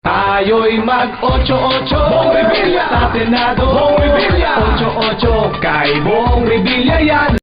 Tayo'y mag-8-8 Bong Revilla sa Senado Bong Revilla 8-8 kay Bong Revilla yan.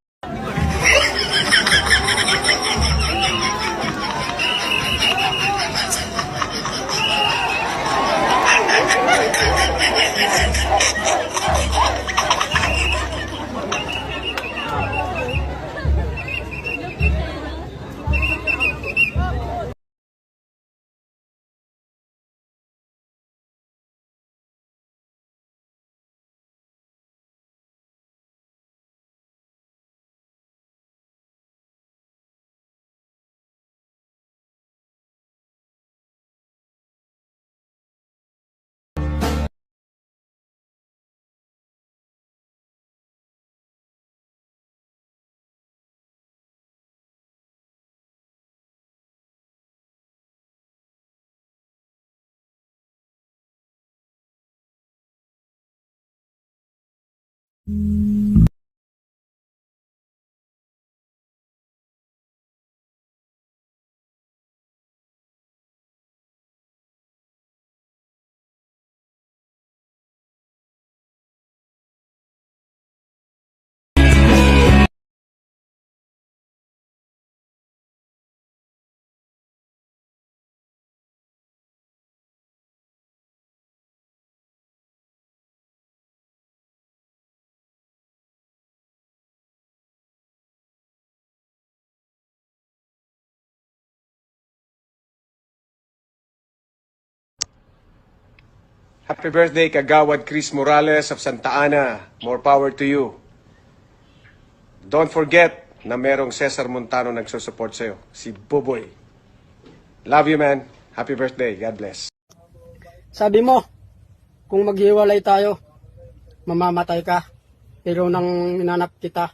Happy birthday, Kagawad Chris Morales of Santa Ana. More power to you. Don't forget na merong Cesar Montano nagsusupport sa'yo. Si Buboy. Love you, man. Happy birthday. God bless. Sabi mo, kung maghiwalay tayo, mamamatay ka. Pero nang minanap kita,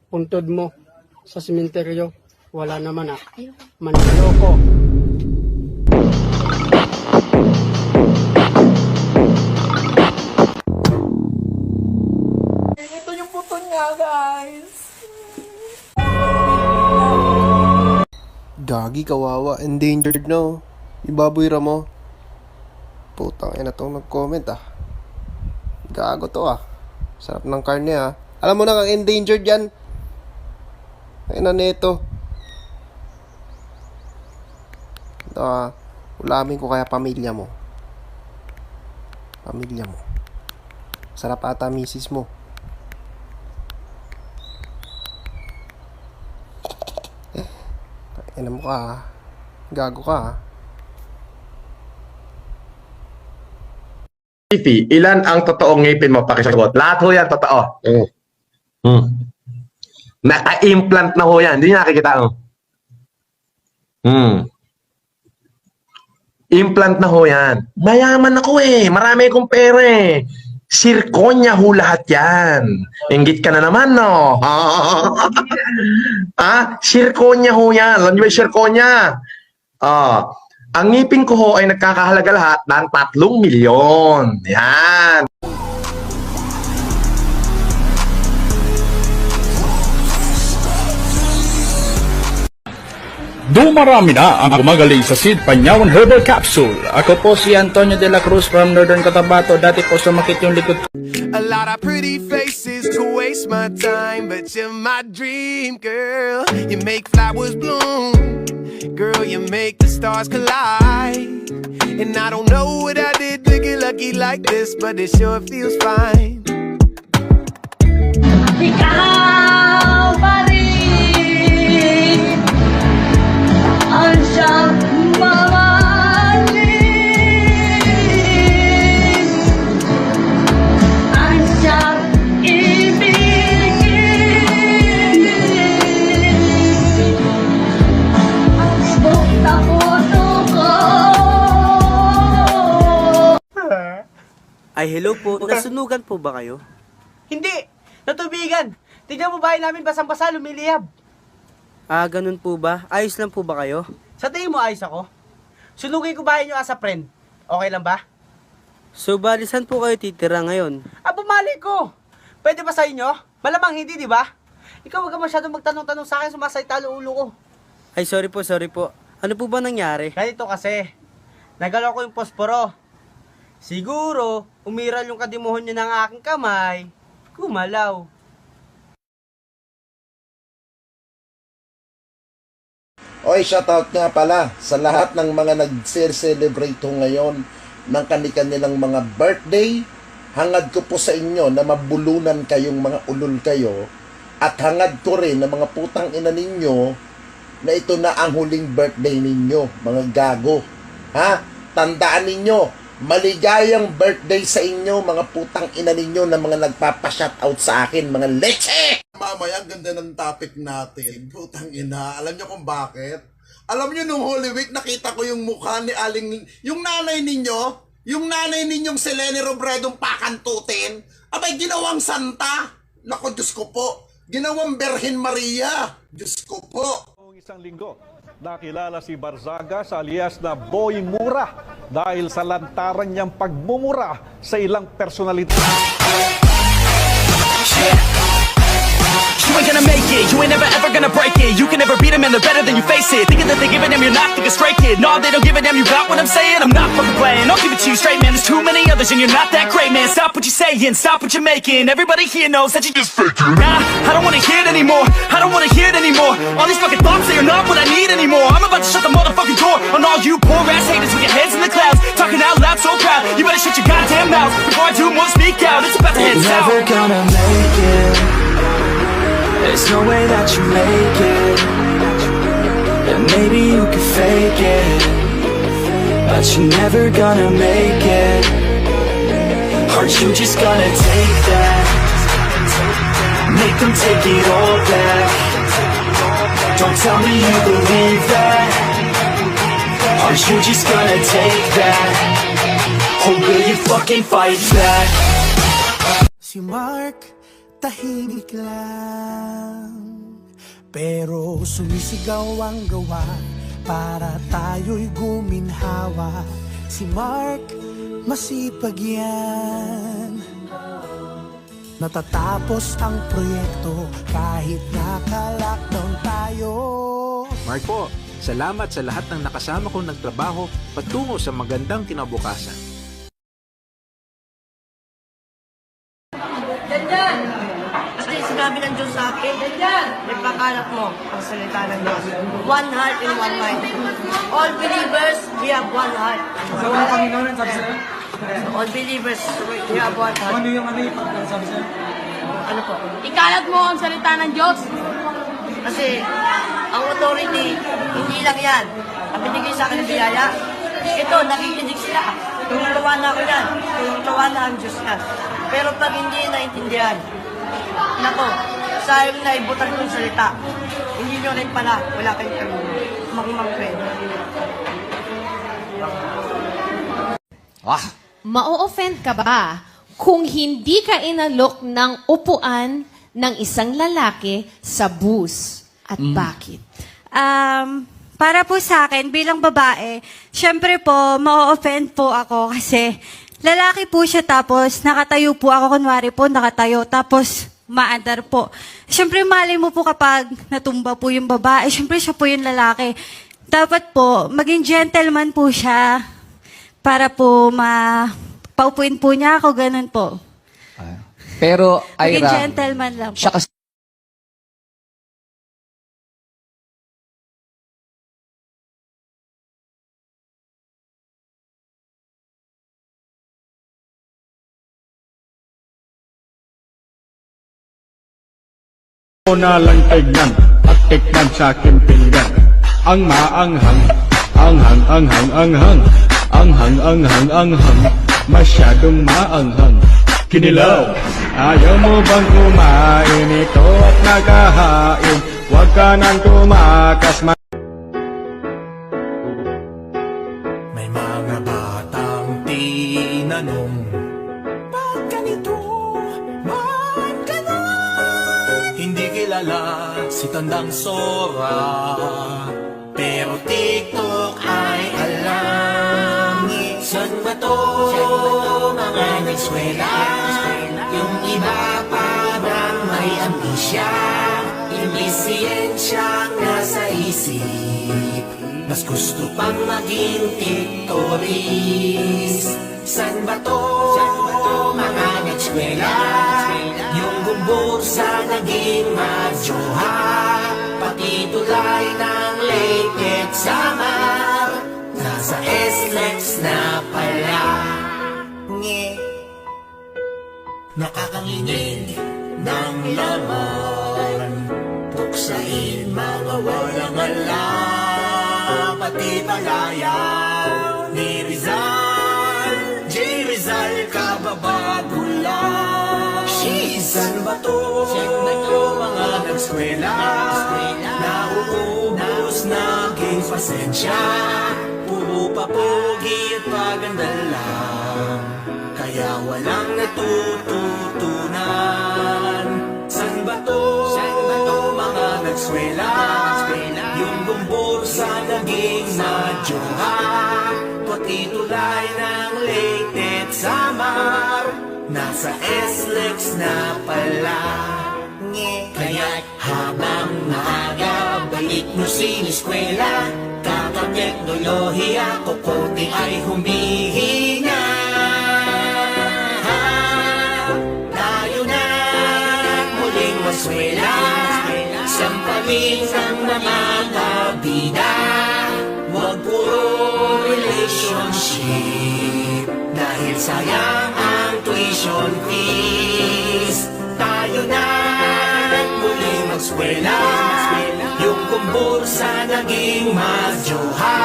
puntod mo sa simenteryo, wala naman manloloko. Ito yung puto niya, guys. Gagi, kawawa. Endangered, no? Ibaboy ra mo. Putang ina tong nag-comment, ah. Gago to, ah. Sarap ng karne, ah. Alam mo na kang endangered yan. Ay na neto. Ito, ah. Ulamin ko kaya pamilya mo. Pamilya mo. Sarap ata misis mo. Ina mo ka, ah. Gago ka, ah. Ilan ang totoong ngipin mo? Pakisagot. Lahat ho yan, totoo. Naka-implant na ho yan. Hindi niya nakikita. Implant na ho yan. Mayaman ako eh. Marami akong pera eh. Sirkonya ho lahat yan. Inggit ka na naman, no? Sirkonya ho yan. Alam niyo ba yung sirkonya? Ang ngipin ko ho ay nagkakahalaga lahat ng 3 milyon. Yan. Dumarami na ang gumagaling sa Sid Panyawan Herbal Capsule. Ako po si Antonio de la Cruz from Northern Cotabato. Dati po sumakit yung likod. A lot of pretty faces to waste my time, but you're my dream girl. You make flowers bloom, girl, you make the stars collide. And I don't know what I did to get lucky like this, but it sure feels fine. Ikaw pa rin ang siyang mamahalin, ang siyang ibigin. Smoke na puso ko. Ay, hello po. Nasunugan po ba kayo? Hindi! Natubigan! Tignan mo bahay namin basang-basa, lumiliyab. Ah, ganun po ba? Ayos lang po ba kayo? Sa tingin mo ayos ako? Sunugin ko bahay nyo as a friend. Okay lang ba? So, balisan po kayo titira ngayon? Bumali ko! Pwede ba sa inyo? Malamang hindi, di ba? Ikaw wag ka masyadong magtanong-tanong sa akin, sumasayta ang ulo ko. Ay, sorry po, sorry po. Ano po ba nangyari? Ganito kasi, Nagalaw ko yung posporo. Siguro, umiral yung kadimuhon niya ng aking kamay, gumalaw. Oy, shoutout nga pala sa lahat ng mga nag-celebrate ngayon ng kanilang mga birthday. Hangad ko po sa inyo na mabulunan kayong mga ulol kayo, at hangad ko rin na mga putang ina ninyo na ito na ang huling birthday ninyo, mga gago. Ha? Tandaan ninyo, maligayang birthday sa inyo, mga putang ina ninyo na mga nagpapa-shoutout sa akin, mga leche! Mamaya, ang ganda ng topic natin. Putang ina, alam nyo kung bakit? Alam nyo, nung Holy Week, nakita ko yung mukha ni Aling, yung nanay ninyong si Leni Robredong pakantutin, abay, ginawang santa. Nako, Diyos ko po. Ginawang Berhen Maria. Diyos ko po. Isang linggo, nakilala si Barzagas alias na Boy Mura dahil sa lantaran niyang pagmumura sa ilang personalidad. You ain't gonna make it, you ain't never ever gonna break it. You can never beat them and they're better than you face it. Thinking that they give a damn, you're not thinking straight, kid. No, they don't give a damn, you got what I'm saying. I'm not fucking playing, I'll give it to you straight, man. There's too many others and you're not that great, man. Stop what you're saying, stop what you're making. Everybody here knows that you just faking. Nah, I don't wanna hear it anymore, I don't wanna hear it anymore. All these fucking thoughts, they are not what I need anymore. I'm about to shut the motherfucking door on all you poor ass haters with your heads in the clouds, talking out loud so proud. You better shut your goddamn mouth before I do more speak out. It's about to head south. Never gonna make it. There's no way that you make it. And maybe you can fake it, but you're never gonna make it. Aren't you just gonna take that? Make them take it all back. Don't tell me you believe that. Aren't you just gonna take that? Or will you fucking fight back? Si Mark, tahimik lang, pero sumisigaw ang gawa para tayo'y guminhawa. Si Mark, masipag yan. Natatapos ang proyekto kahit naka-lockdown tayo. Mark po, salamat sa lahat ng nakasama kong nagtrabaho patungo sa magandang kinabukasan. Dandan! Kasi sinabi ng Diyos sa akin, Dandan! Ipakalat mo ang salita ng Diyos. One heart and one mind. All believers, we have one heart. So, ano kami naman sabi sa'yo? All believers, we have one heart. Ano yung sabi sa'yo? Ano po? Ikalat mo ang salita ng Diyos. Kasi, ang authority, hindi lang yan. Ang binigay sa akin ng biyaya, ito, nakikinig sila. Tutuwa na ako yan. Tutuwa na ang Diyos yan. Pero pag hindi naintindihan, nako, sayang na ibutang yung salita. Hindi nyo rin pala, wala kayong kamino. Makimangkwen. Ma-offend ka ba kung hindi ka inalok ng upuan ng isang lalaki sa bus? At bakit? Para po sa akin, bilang babae, syempre po, ma-offend po ako kasi lalaki po siya tapos nakatayo po ako, kunwari po nakatayo, tapos maandar po. Syempre, mali mo po kapag natumba po yung babae, syempre siya po yung lalaki. Dapat po, maging gentleman po siya para po paupuin po niya ako, ganun po. Pero, Maging Ira, gentleman lang po. siya kasi na lang tignan at tikman sa aking pinggan. Ang maanghang, anghang, masyadong maanghang. Kinilaw, ayaw mo bang kumain ito at nakahain? Huwag ka nang tumakas. May mga batang tinanong, ba't ganito? Ba't ganon? Hindi kilala si Tandang Sora, pero TikTok ay alam. San ba to? Mga nagswela, yung iba parang may amnesia, yung siyensya nasa isip, Mas gusto pang maging tiktoris. San ba to, mga nag-eskwela? Yung gumbor sa naging madyoha, pati tulay ng late summer, nasa SLEX na pala. Nge, nakakanginig ng laman, puksain mga walang alam, pati palayaw ni Rizal, J. Rizal kababago lang. San ba to, mga nag-eskwela, nauubos naging pasensya, puro papogi at paganda lang, kaya walang natututunan. San ba to, mga nag-eskwela? Yung gumbor sa naging madyoha, pati tulay ng late summer, nasa SLEX na pala. Kaya habang maaga, balik nyo siniskwela, kakateknolohiya, kukote ay humihinga. Tayo na muling maswela, sampalin ng mga kabida, wag puro relationship, dahil sayang ang tuition fees. Tayo na muling magskwela, yung kumbor sa naging madyoha,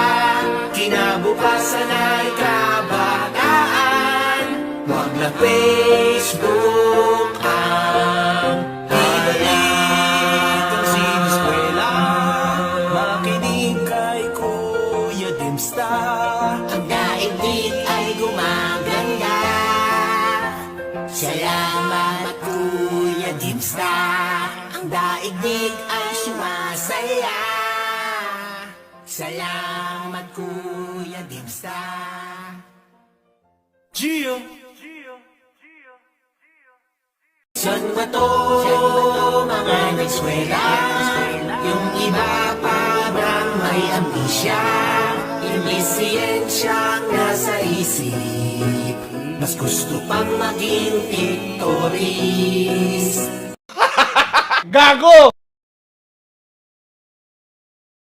kinabukasan ay kabataan, wag na Facebook ang ibalik ang siniskwela. Makinig kay Kuya Dimsta, ang daigdig ay gumaganda. Salamat Kuya Dimsta, ang daigdig ay sumasaya. Salamat Kuya Dimsta. Gio! San ba to, mga nag-eskwela? Yung iba parang may ambisya, hindi siyensyang nasa isip, mas gusto pang maging tiktoris. Gago!